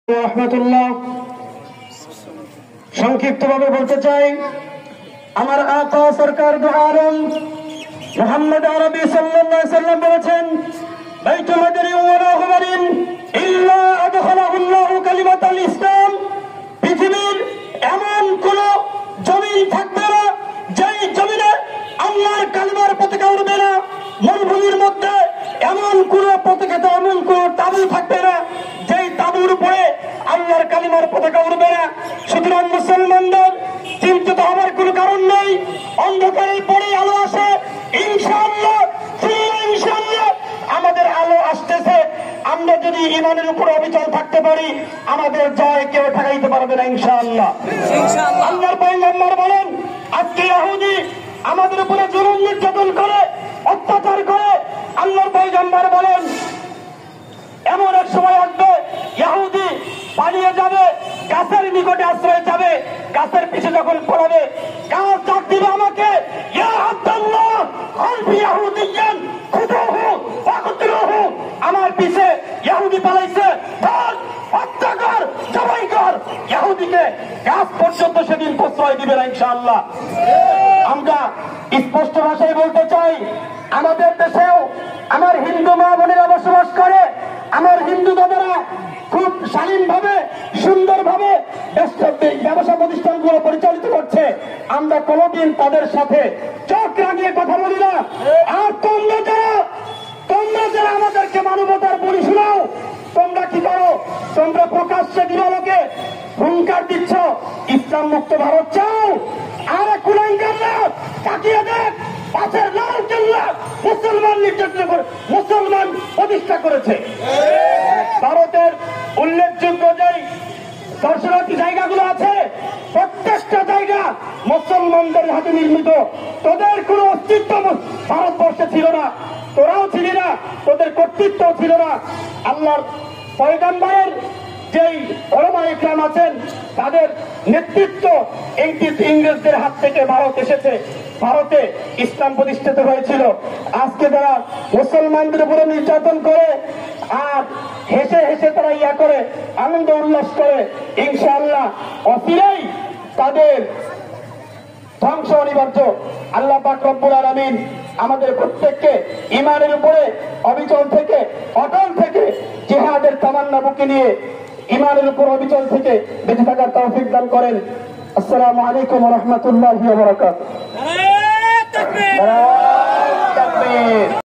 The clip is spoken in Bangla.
রহমতুল্লাহ। সংক্ষিপ্তভাবে বলতে চাই, আমার আকা সরকার দু আলম মুহাম্মদ আরবি সাল্লাল্লাহু আলাইহি সাল্লাম বলেছেন, বাইতুল মাদরি ওয়া লা হুমারিন ইল্লা আদখালাহুল্লাহু কালিমাতাল ইসলাম। পৃথিবীর এমন কোন জমিন থাকবে না যেই জমিনে আল্লাহর কালিমার পতাকা উড়বে না। মরুভূমির মধ্যে এমন কোন পতাকা, এমন কোন তাবু থাকবে না যেই তাবুর উপরে আল্লাহর কালিমার পতাকা উড়বে না। সুতরাং মুসলমানদের চিন্তিত হবার কোন কারণ নেই। অন্ধকারের পরে আলো আসে, ইনশাআল্লাহ ইনশাআল্লাহ আমাদের আলো আসতেছে। আমরা যদি ইমানের উপর অবিচল থাকতে পারি, আমাদের জয় কেউ ঠেকাইতে পারবে না ইনশাআল্লাহ। আল্লাহর পয়গম্বর বলেন, আজকে ইহুদি আমাদের উপরে জুলুম নির্যাতন করে, অত্যাচার করে। আল্লাহর পয়গম্বর বলেন, এমন এক সময় আসবে ইহুদি পালিয়ে যাবে, গাছের নিকটে আশ্রয় যাবে। গাছের পিছে যখন পড়াবে, গাছ ডাক দিবে আমাকে, ইয়া আব্দুল্লাহ খালফি ইহুদিয়ান খুদুহু ওয়াকতুলুহু। আমার পিছে ইহুদি পালাইছে, ধর, হত্যা কর, জবাই কর। ইহুদিকে গাছ পর্যন্ত সেদিন প্রশ্রয় দিবে না ইনশাআল্লাহ। আমরা স্পষ্ট ভাষায় বলতে চাই, আমাদের দেশেও আমার হিন্দু মা বোনেরা বসবাস করে। আমার হিন্দু দাদারা খুব শালীনভাবে, সুন্দরভাবে ব্যবসা প্রতিষ্ঠানগুলো পরিচালিত করছে। আমরা কোনোদিন তাদের সাথে চোখ রাঙিয়ে কথা বলি না। আর তোমরা যারা আমাদেরকে মানবতার বলি শোনাও, তোমরা কি করো? তোমরা প্রকাশ্যে দিবালোকে হুঙ্কার দিচ্ছ ইসলাম মুক্ত ভারত চাও। আর কুলাঙ্গাররা তাকিয়ে দেখ, পাশের লাল কেল্লা মুসলমান নির্যাতন করে, মুসলমান প্রতিষ্ঠা করেছে। ভারতের উল্লেখযোগ্য যে দর্শনার্থী জায়গাগুলো আছে, প্রত্যেকটা জায়গা মুসলমানদের হাতে নির্মিত। তোদের কোন অস্তিত্ব ভারতবর্ষে ছিল না, তোরাও ছিলি না, তোদের কর্তৃত্ব ছিল না। আল্লাহর পয়গম্বরের যেই ওলামা ইকরাম আছেন, তাদের নেতৃত্ব ইংরেজদের হাত থেকে ভারত এসেছে। ভারতে ইসলাম প্রতিষ্ঠিত হয়েছিল। আজকে যারা মুসলমানদের উপরে নির্যাতন করে আর হেসে হেসে তারা করে, আনন্দ উল্লাস করে, ইনশাআল্লাহ অচিরেই তাদের ধ্বংস অনিবার্য। আল্লাহ পাক রব্বুল আলামিন আমাদের প্রত্যেককে ঈমানের উপরে অবিচল থেকে, অটল থেকে, জিহাদের তামান্না বুকে নিয়ে ঈমানের উপর অবিচল থেকে বেঁচে থাকার তৌফিক দান করেন। আসসালামু আলাইকুম ওয়া রাহমাতুল্লাহি ওয়া বারাকাতুহু।